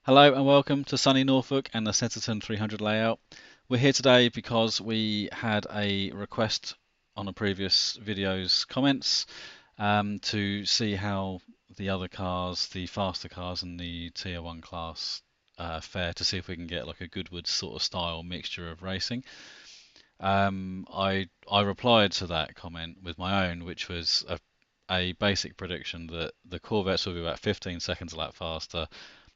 Hello and welcome to sunny Norfolk and the Snetterton 300 layout. We're here today because we had a request on a previous video's comments to see how the other cars, the faster cars and the Tier 1 class fare, to see if we can get like a Goodwood sort of style mixture of racing. I replied to that comment with my own, which was a basic prediction that the Corvettes will be about 15 seconds a lap faster,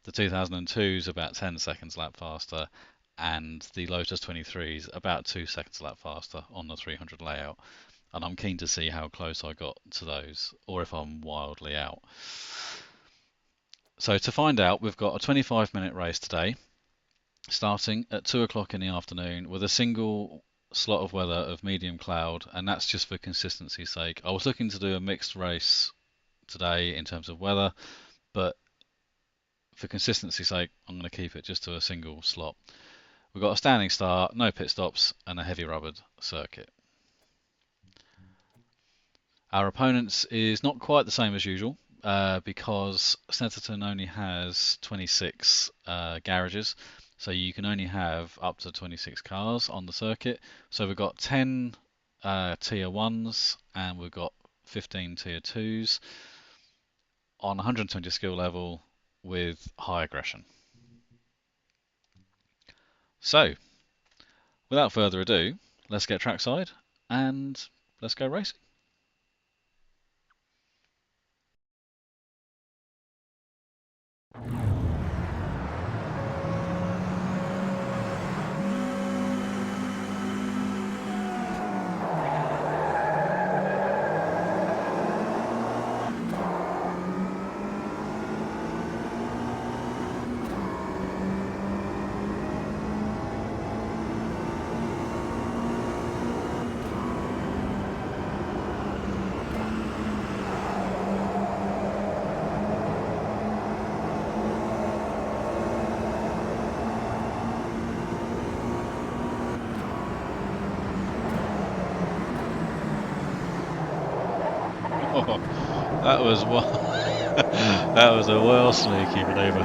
the 2002s about 10 seconds a lap faster, and the Lotus 23s about 2 seconds a lap faster on the 300 layout. And I'm keen to see how close I got to those, or if I'm wildly out. So to find out, we've got a 25-minute race today, starting at 2 o'clock in the afternoon with a single slot of weather of medium cloud, and that's just for consistency's sake. I was looking to do a mixed race today in terms of weather, but for consistency's sake, I'm going to keep it just to a single slot. We've got a standing start, no pit stops, and a heavy rubbered circuit. Our opponents is not quite the same as usual because Snetterton only has 26 garages, so you can only have up to 26 cars on the circuit. So we've got 10 Tier 1s and we've got 15 Tier 2s on 120 skill level with high aggression. So, without further ado, let's get trackside and let's go racing. That was that was a well sneaky manoeuvre.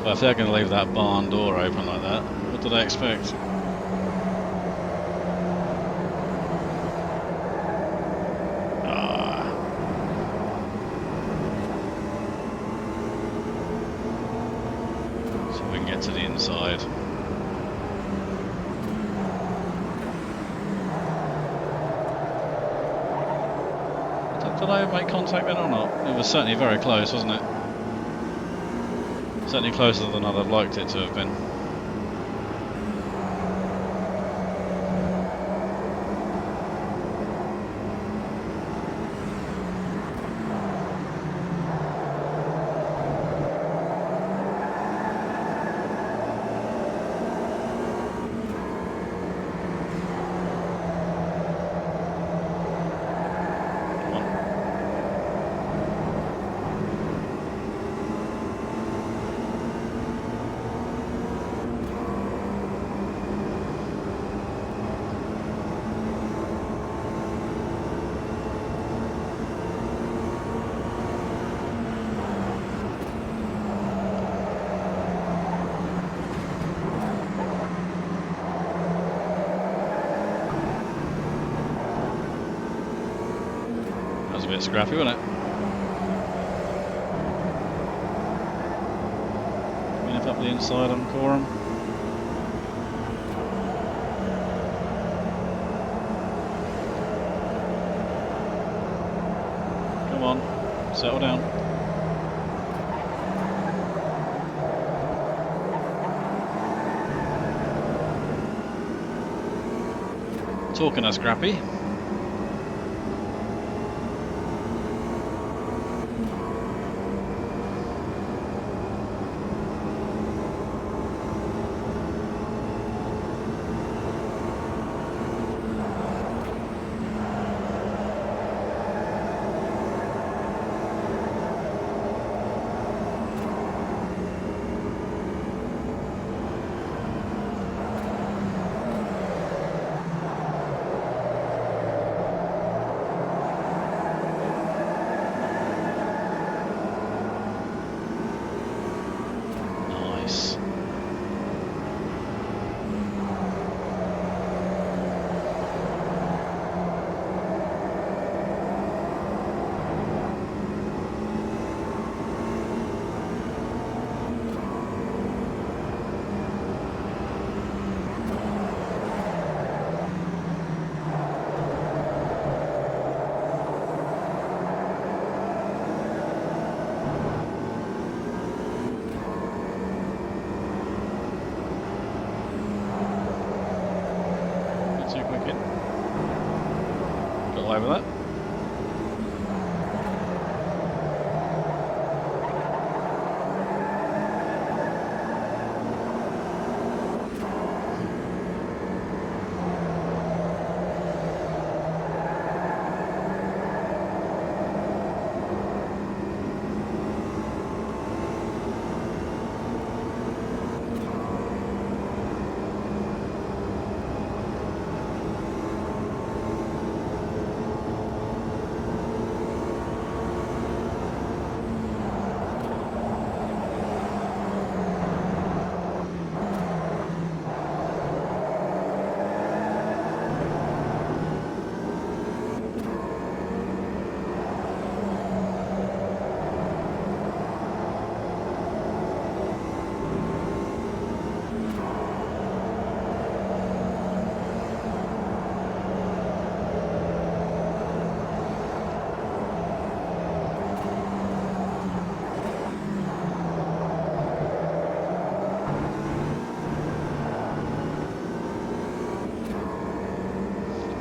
But if they're going to leave that barn door open like that, what do they expect? So we can get to the inside. Did I make contact then or not? It was certainly very close, wasn't it? Certainly closer than I'd have liked it to have been. A bit scrappy, wasn't it? Coming up the inside on Cobra. Come on, settle down. Talking of scrappy. away with that.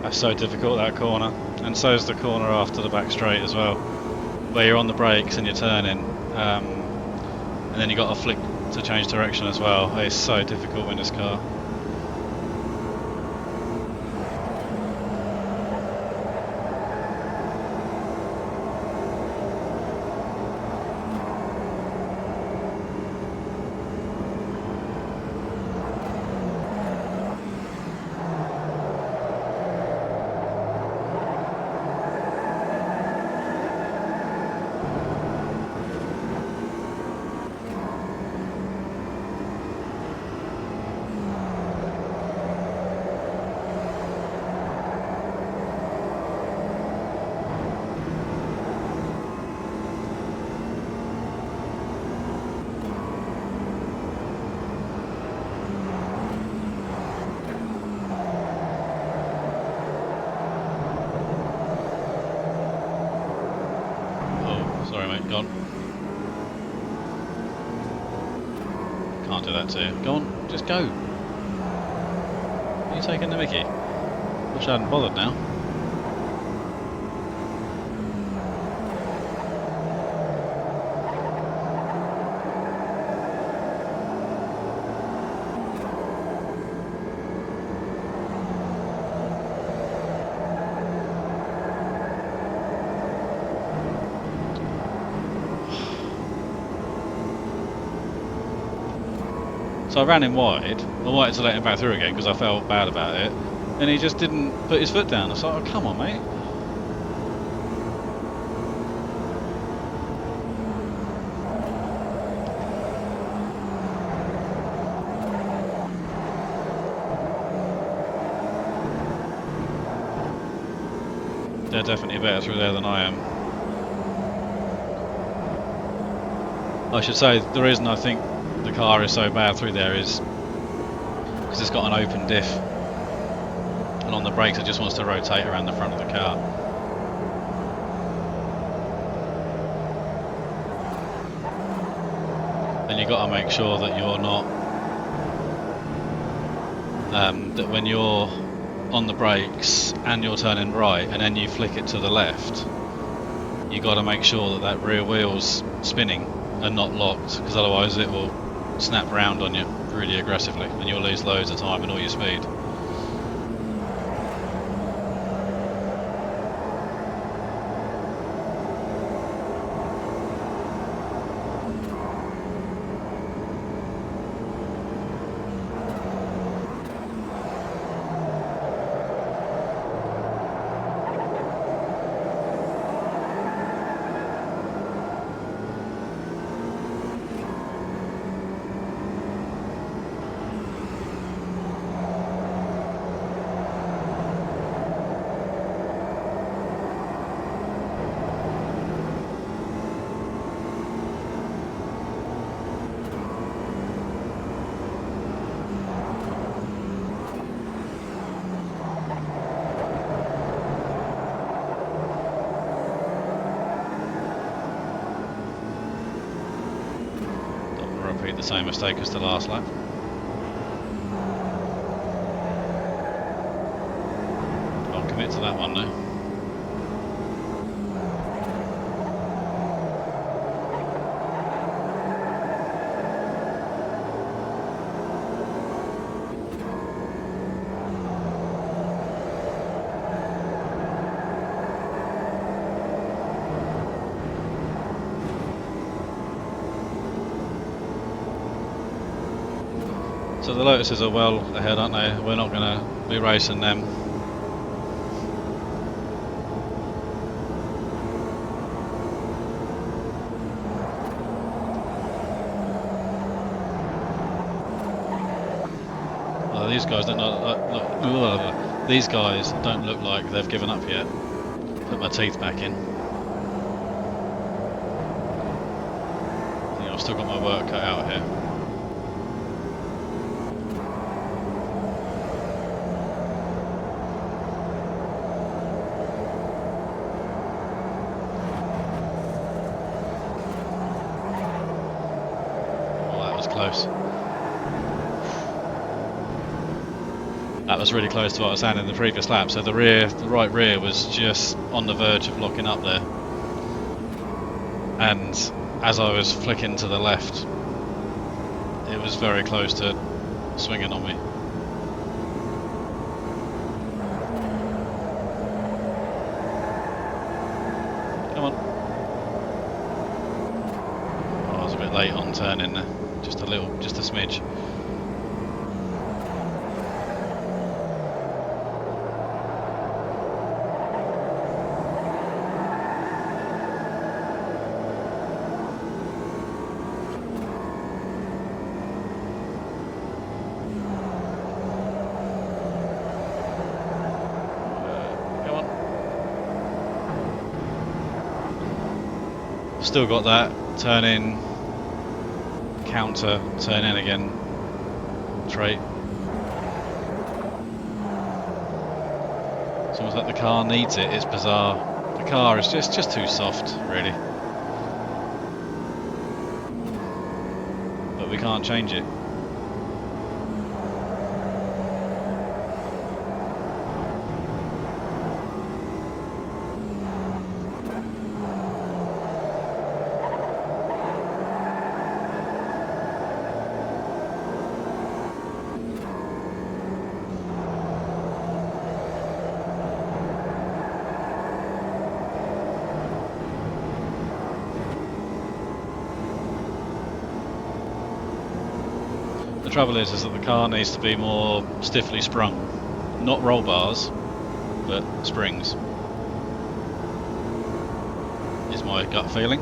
That's so difficult, that corner, and so is the corner after the back straight as well, where you're on the brakes and you're turning, and then you got to flick to change direction as well. It's so difficult in this car. Sorry mate, gone. Can't do that to you. Go on, just go. Are you taking the mickey? Wish I hadn't bothered now. So I ran him wide. I wanted to let him back through again because I felt bad about it, and he just didn't put his foot down. I was like, oh, come on, mate. They're definitely better through there than I am. I should say the reason I think the car is so bad through there is because it's got an open diff, and on the brakes it just wants to rotate around the front of the car. And you've got to make sure that you're not that when you're on the brakes and you're turning right and then you flick it to the left, you've got to make sure that that rear wheel's spinning and not locked, because otherwise it will snap round on you really aggressively and you'll lose loads of time and all your speed. Repeat the same mistake as the last lap. I'll commit to that one now. So the Lotuses are well ahead, aren't they? We're not going to be racing them. Oh, these guys don't look, these guys don't look like they've given up yet. Put my teeth back in. I think I've still got my work cut out here. Close. That was really close to what I was saying in the previous lap. So the right rear was just on the verge of locking up there, and as I was flicking to the left, it was very close to swinging on me. Come on. Oh, I was a bit late on turning there. Just a smidge. Come on. Still got that turn in. Counter, turn in again, trait. It's almost like the car needs it. It's bizarre. The car is just too soft, really. But we can't change it. The trouble is that the car needs to be more stiffly sprung, not roll bars, but springs, is my gut feeling.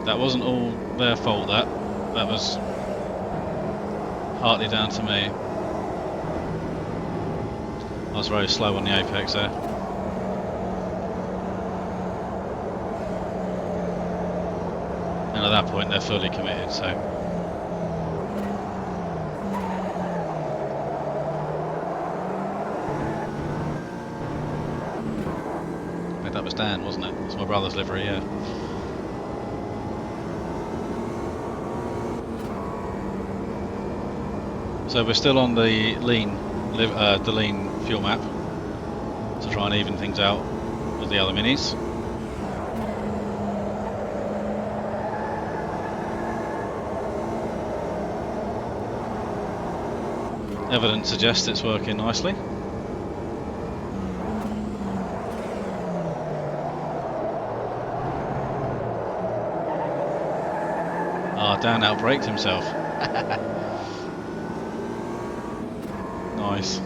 That wasn't all their fault, that was partly down to me. I was very slow on the apex there. And at that point they're fully committed, so. I think that was Dan, wasn't it? It's my brother's livery, yeah. So we're still on the lean fuel map to try and even things out with the other minis. Evidence suggests it's working nicely. Ah, Dan outbraked himself. Nice.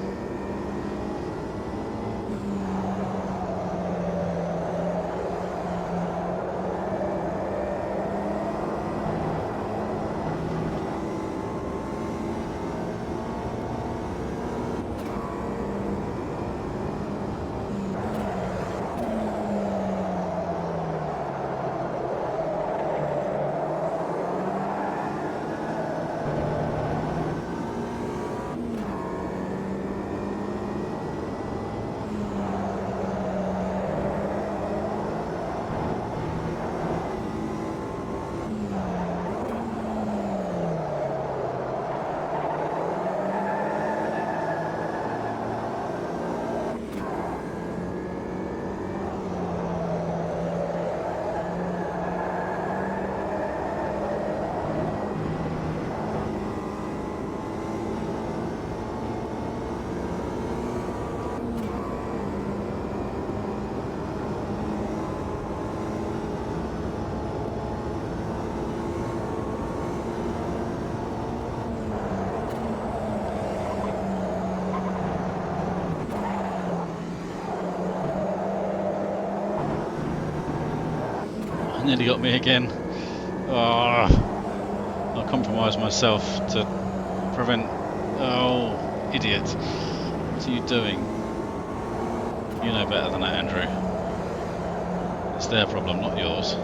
Nearly got me again. Oh, I'll compromise myself to prevent... Oh, idiot. What are you doing? You know better than that, Andrew. It's their problem, not yours.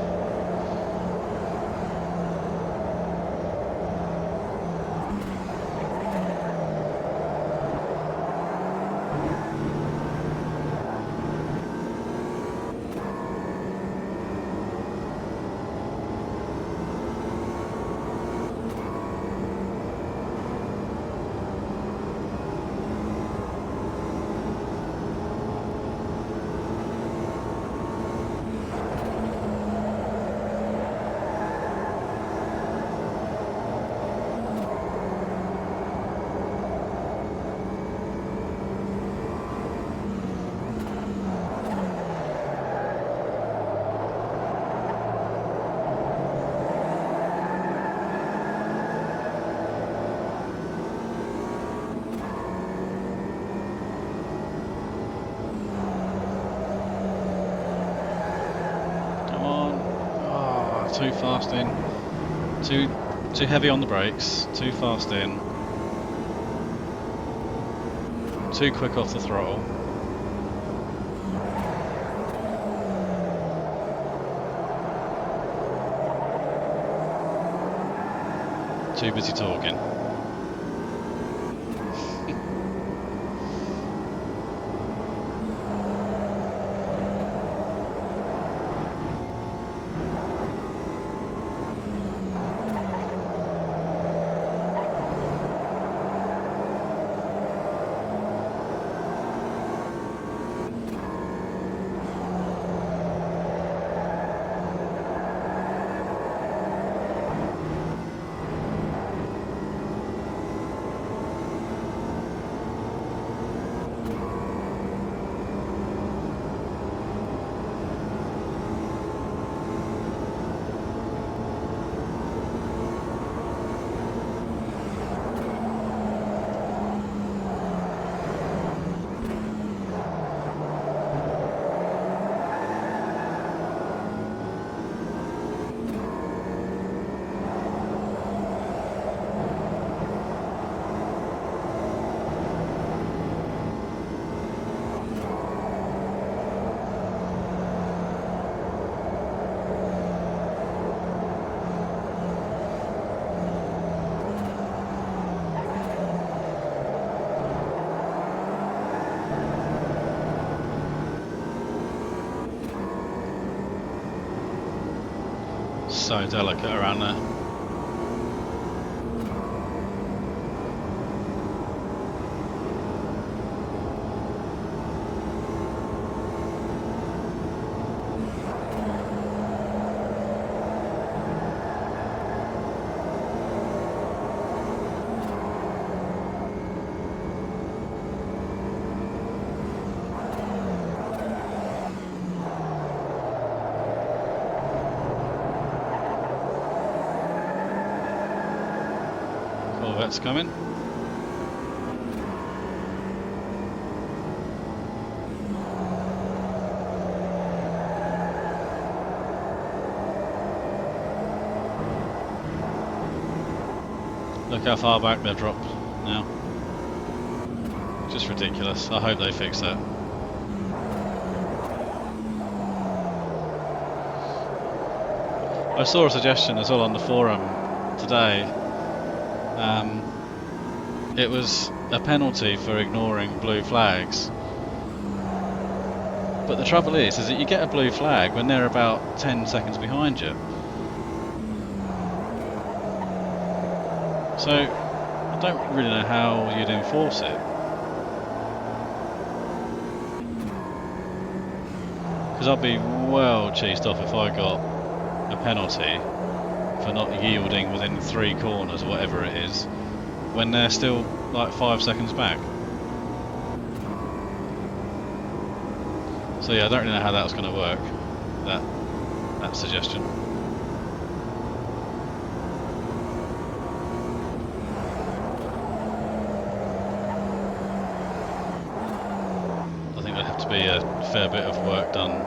Too fast in, too heavy on the brakes, too fast in, too quick off the throttle. Too busy talking. So delicate around there. Corvette's coming. Look how far back they've dropped now. Just ridiculous. I hope they fix that. I saw a suggestion as well on the forum today. It was a penalty for ignoring blue flags. But the trouble is that you get a blue flag when they're about 10 seconds behind you. So I don't really know how you'd enforce it. Because I'd be well cheesed off if I got a penalty for not yielding within 3 corners or whatever it is when they're still like 5 seconds back. So yeah, I don't really know how that's going to work, that suggestion. I think there'd have to be a fair bit of work done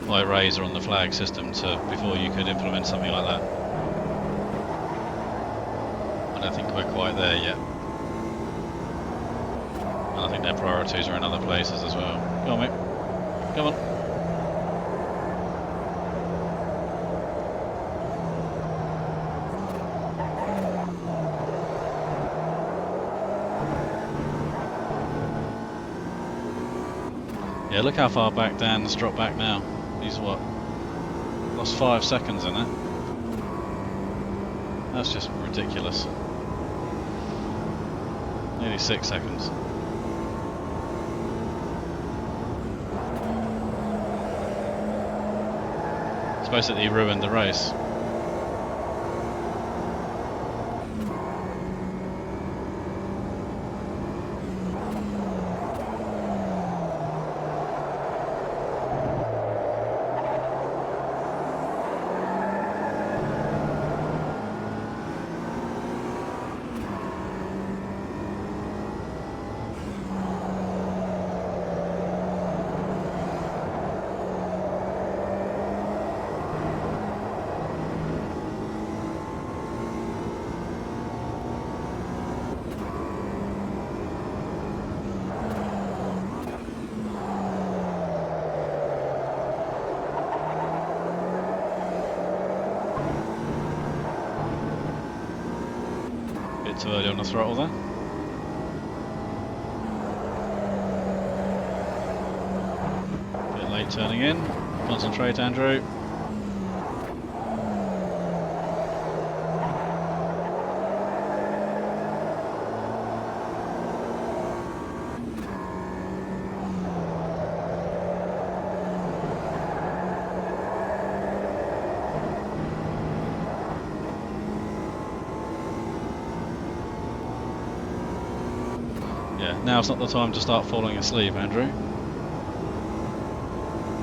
by Razer on the flag system before you could implement something like that. I don't think we're quite there yet. And I think their priorities are in other places as well. Go on, mate. Come on. Yeah, look how far back Dan's dropped back now. He's what? Lost 5 seconds in there. That's just ridiculous. Nearly 6 seconds. It's basically ruined the race. Too early on the throttle there. Bit late turning in. Concentrate, Andrew. Now's not the time to start falling asleep, Andrew.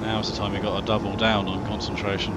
Now's the time you've got to double down on concentration.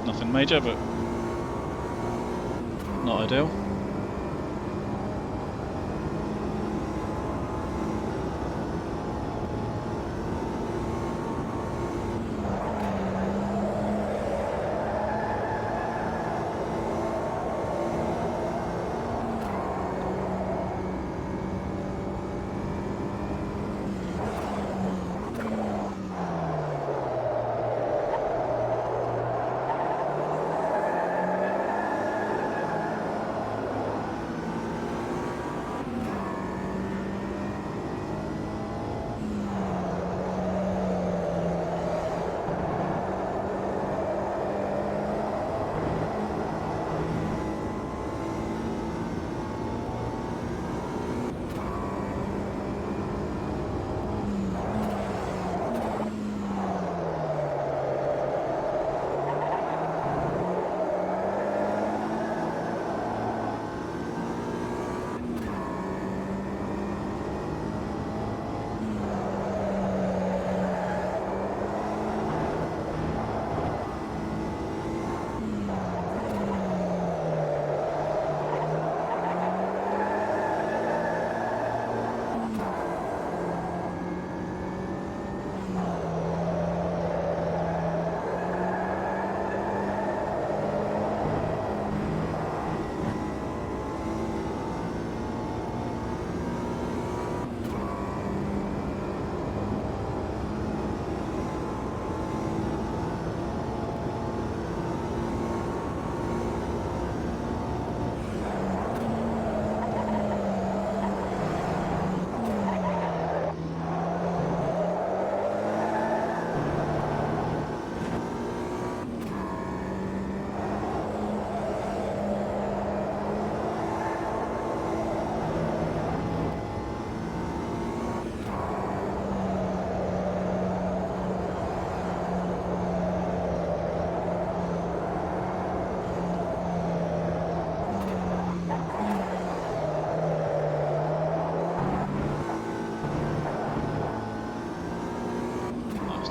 Nothing major, but not ideal.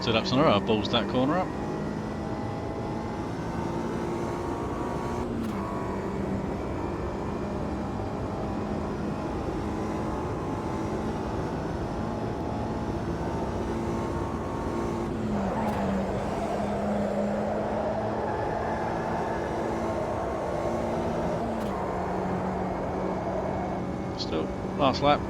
2 laps in a row, I balls that corner up. Still, last lap.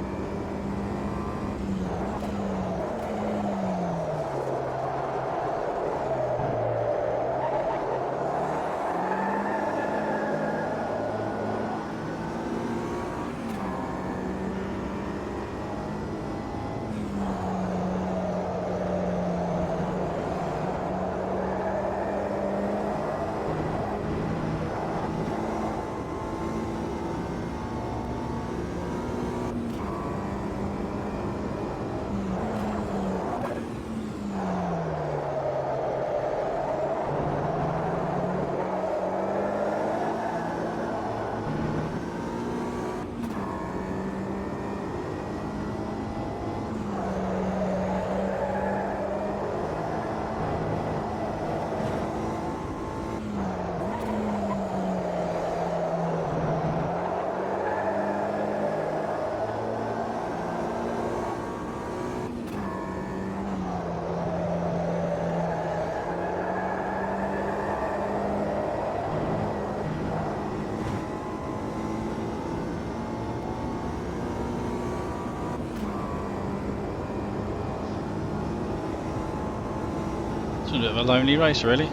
It's a bit of a lonely race, really.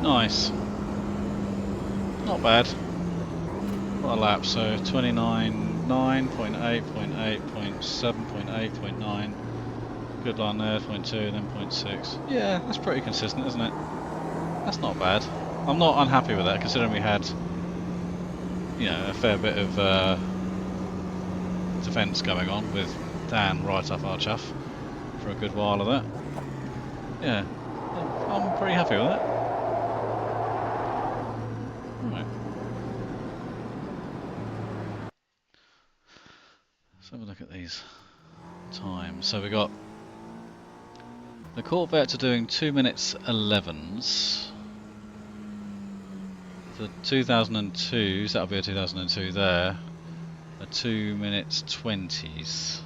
Nice. Not bad. What a lap, so 29, 9.8.8.7.8.9. Good line there, 0.2, then 0.6. Yeah, that's pretty consistent, isn't it? That's not bad. I'm not unhappy with that, considering we had, you know, a fair bit of defence going on with Dan right up our chuff for a good while of that. Yeah, I'm pretty happy with that. Right. Let's have a look at these times. So we got the Corvettes are doing 2 minutes 11s. The 2002s, that'll be a 2002 there, are 2 minutes 20s.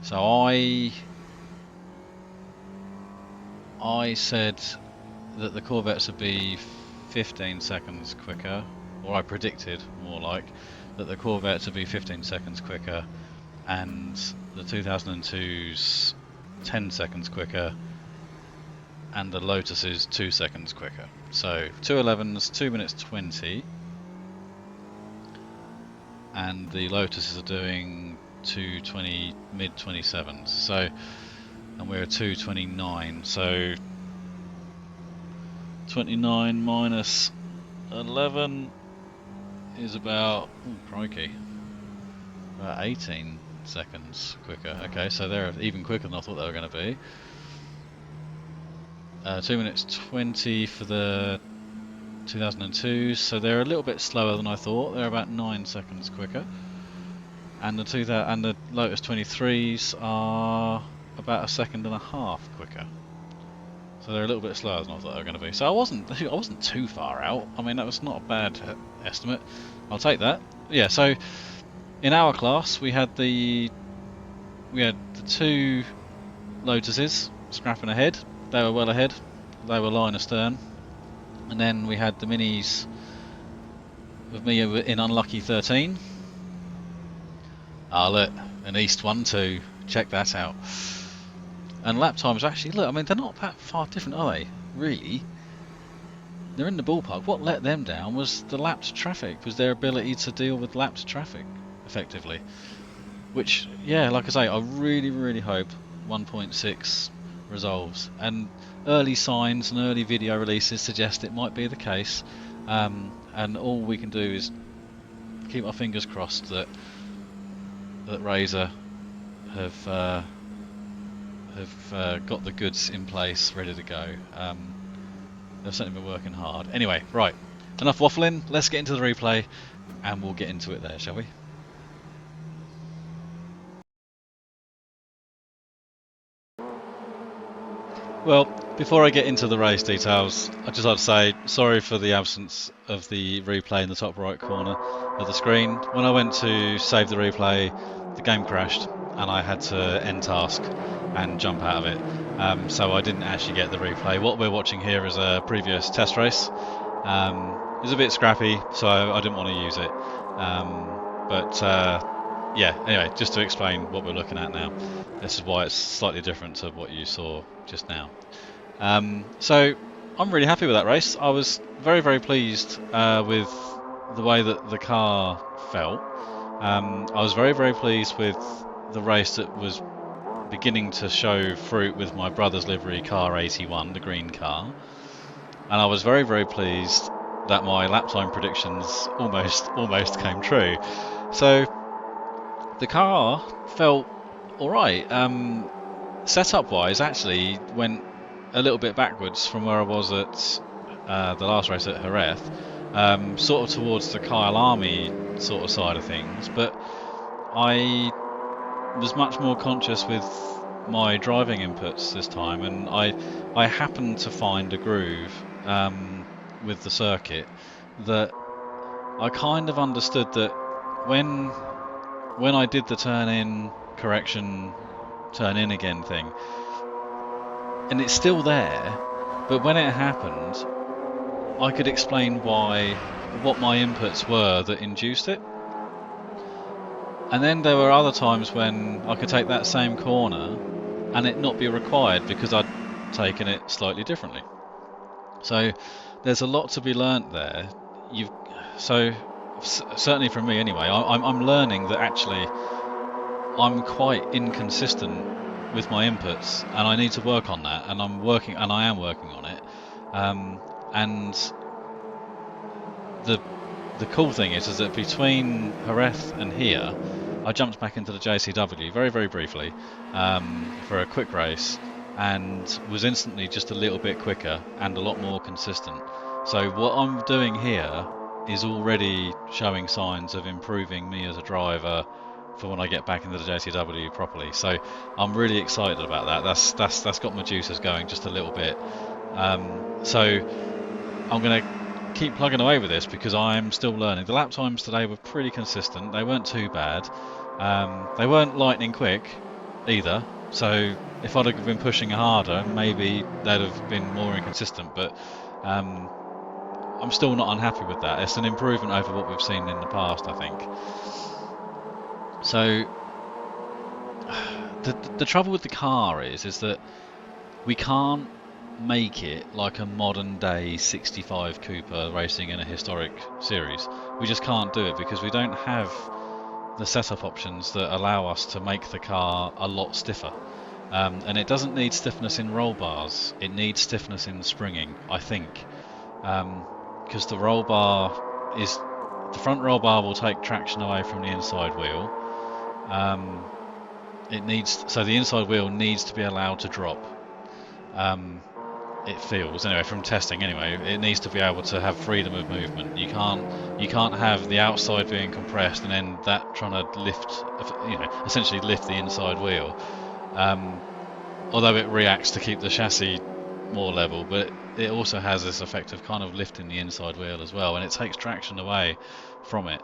So I said that the Corvettes would be 15 seconds quicker, or I predicted more like that the Corvettes would be 15 seconds quicker and the 2002s 10 seconds quicker and the Lotuses 2 seconds quicker. So 211s 2 minutes 20 and the Lotuses are doing 220 mid 27s. So and we're 229, so 29 minus 11 is about, oh crikey, about 18 seconds quicker. Okay, so they're even quicker than I thought they were going to be. 2 minutes 20 for the 2002s, so they're a little bit slower than I thought. They're about 9 seconds quicker. And the Lotus 23s are about 1.5 seconds quicker. So they're a little bit slower than I thought they were going to be. So I wasn't too far out. I mean, that was not a bad estimate. I'll take that. Yeah. So in our class we had the 2 Lotuses scrapping ahead. They were well ahead. They were line astern. And then we had the minis with me in unlucky 13. Ah, look, an East 1-2. Check that out. And lap times actually, look, I mean, they're not that far different, are they? Really? They're in the ballpark. What let them down was the lapped traffic, was their ability to deal with lapped traffic effectively. Which, yeah, like I say, I really, really hope 1.6 resolves. And early signs and early video releases suggest it might be the case. And all we can do is keep our fingers crossed that Razer have got the goods in place, ready to go. They've certainly been working hard. Anyway, right, enough waffling. Let's get into the replay, and we'll get into it there, shall we? Well, before I get into the race details, I'd just like to say sorry for the absence of the replay in the top right corner of the screen. When I went to save the replay, the game crashed and I had to end task and jump out of it. So I didn't actually get the replay. What we're watching here is a previous test race. It was a bit scrappy, so I didn't want to use it. Yeah, anyway, just to explain what we're looking at now. This is why it's slightly different to what you saw just now. So I'm really happy with that race. I was very, very pleased with the way that the car felt. I was very, very pleased with the race that was beginning to show fruit with my brother's livery car 81, the green car. And I was very, very pleased that my lap time predictions almost came true. So the car felt alright. Setup wise, actually went a little bit backwards from where I was at the last race at Jerez, sort of towards the Kyle Army sort of side of things, but I was much more conscious with my driving inputs this time, and I happened to find a groove with the circuit that I kind of understood that when I did the turn in correction, turn in again thing, and it's still there, but when it happened, I could explain what my inputs were that induced it. And then there were other times when I could take that same corner and it not be required because I'd taken it slightly differently. So there's a lot to be learnt there. Certainly from me anyway, I'm learning that actually I'm quite inconsistent with my inputs, and I need to work on that, and I am working on it. And the cool thing is that between Jerez and here, I jumped back into the JCW very, very briefly for a quick race, and was instantly just a little bit quicker and a lot more consistent. So what I'm doing here is already showing signs of improving me as a driver for when I get back into the JCW properly. So I'm really excited about that. That's got my juices going just a little bit. So I'm going to keep plugging away with this because I'm still learning. The lap times today were pretty consistent. They weren't too bad. They weren't lightning quick either. So if I'd have been pushing harder, maybe they'd have been more inconsistent. But I'm still not unhappy with that. It's an improvement over what we've seen in the past, I think. So the trouble with the car is that we can't make it like a modern day 65 Cooper racing in a historic series. We just can't do it because we don't have the setup options that allow us to make the car a lot stiffer. And it doesn't need stiffness in roll bars, it needs stiffness in springing, I think. Because the front roll bar will take traction away from the inside wheel. So the inside wheel needs to be allowed to drop. It feels anyway from testing. Anyway, it needs to be able to have freedom of movement. You can't have the outside being compressed and then that trying to lift, essentially lift the inside wheel. Although it reacts to keep the chassis more level, but it also has this effect of kind of lifting the inside wheel as well, and it takes traction away from it.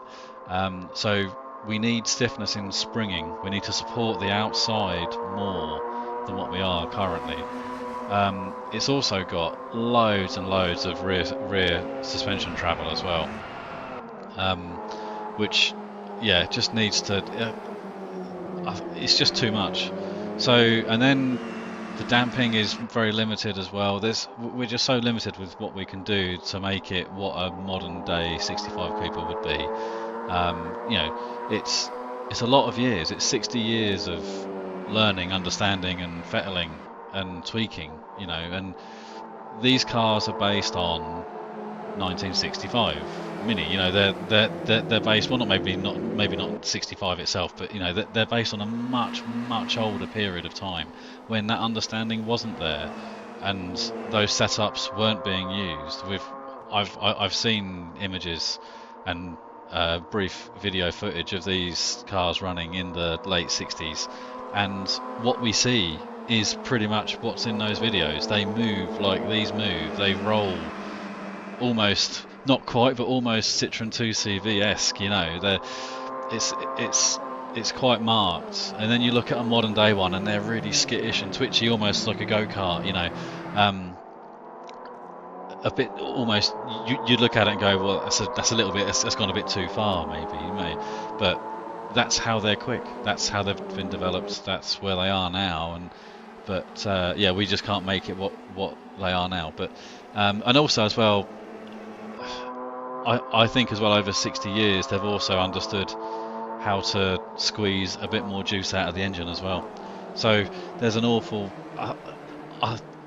So we need stiffness in springing. We need to support the outside more than what we are currently. It's also got loads and loads of rear suspension travel as well, which just needs to it's just too much. So, and then the damping is very limited as well. We're just so limited with what we can do to make it what a modern day 65 Cooper would be. You know, it's a lot of years. It's 60 years of learning, understanding, and fettling and tweaking. You know, and these cars are based on 1965 Mini. You know, they're based, well, maybe not 65 itself, but you know, they're based on a much older period of time when that understanding wasn't there, and those setups weren't being used. I've seen images and brief video footage of these cars running in the late 60s, and what we see is pretty much what's in those videos. They move like these move. They roll almost, not quite, but almost Citroen 2CV-esque. You know, it's quite marked. And then you look at a modern day one, and they're really skittish and twitchy, almost like a go-kart. You know, a bit almost. You look at it and go, well, that's a little bit. That's gone a bit too far, maybe. But that's how they're quick. That's how they've been developed. That's where they are now. But yeah, we just can't make it what they are now. But and also as well, I think as well, over 60 years they've also understood how to squeeze a bit more juice out of the engine as well. So there's an awful.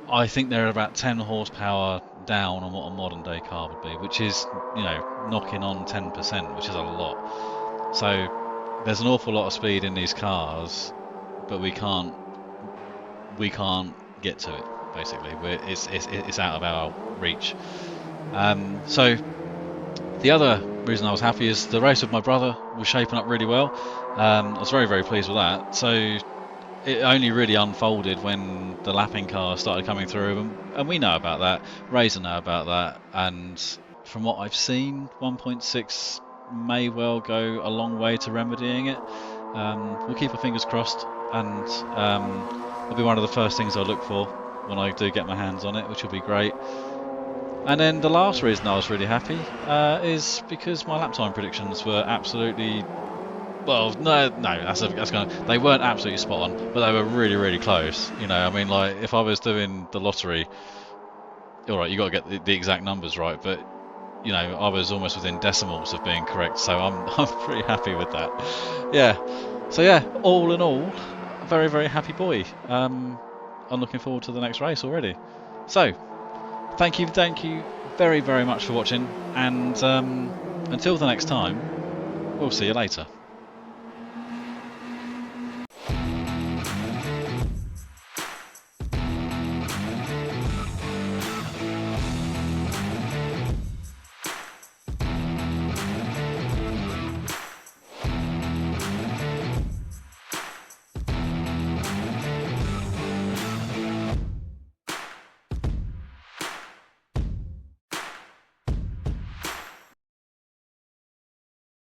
I think they're about 10 horsepower down on what a modern day car would be, which is, you know, knocking on 10%, which is a lot. So there's an awful lot of speed in these cars, but we can't get to it. Basically, it's out of our reach. So the other reason I was happy is the race with my brother was shaping up really well. I was very pleased with that. So it only really unfolded when the lapping cars started coming through, and we know about that. Razor know about that, and from what I've seen, 1.6 may well go a long way to remedying it. We'll keep our fingers crossed, and it'll be one of the first things I'll look for when I do get my hands on it, which will be great. And then the last reason I was really happy is because my lap time predictions were absolutely, well, no, that's kind of, they weren't absolutely spot on, but they were really close. You know, I mean, like if I was doing the lottery, all right, you got to get the exact numbers right, but you know, I was almost within decimals of being correct, so I'm pretty happy with that. Yeah. So yeah, all in all, very happy boy. I'm looking forward to the next race already. So thank you very much for watching, and until the next time, we'll see you later.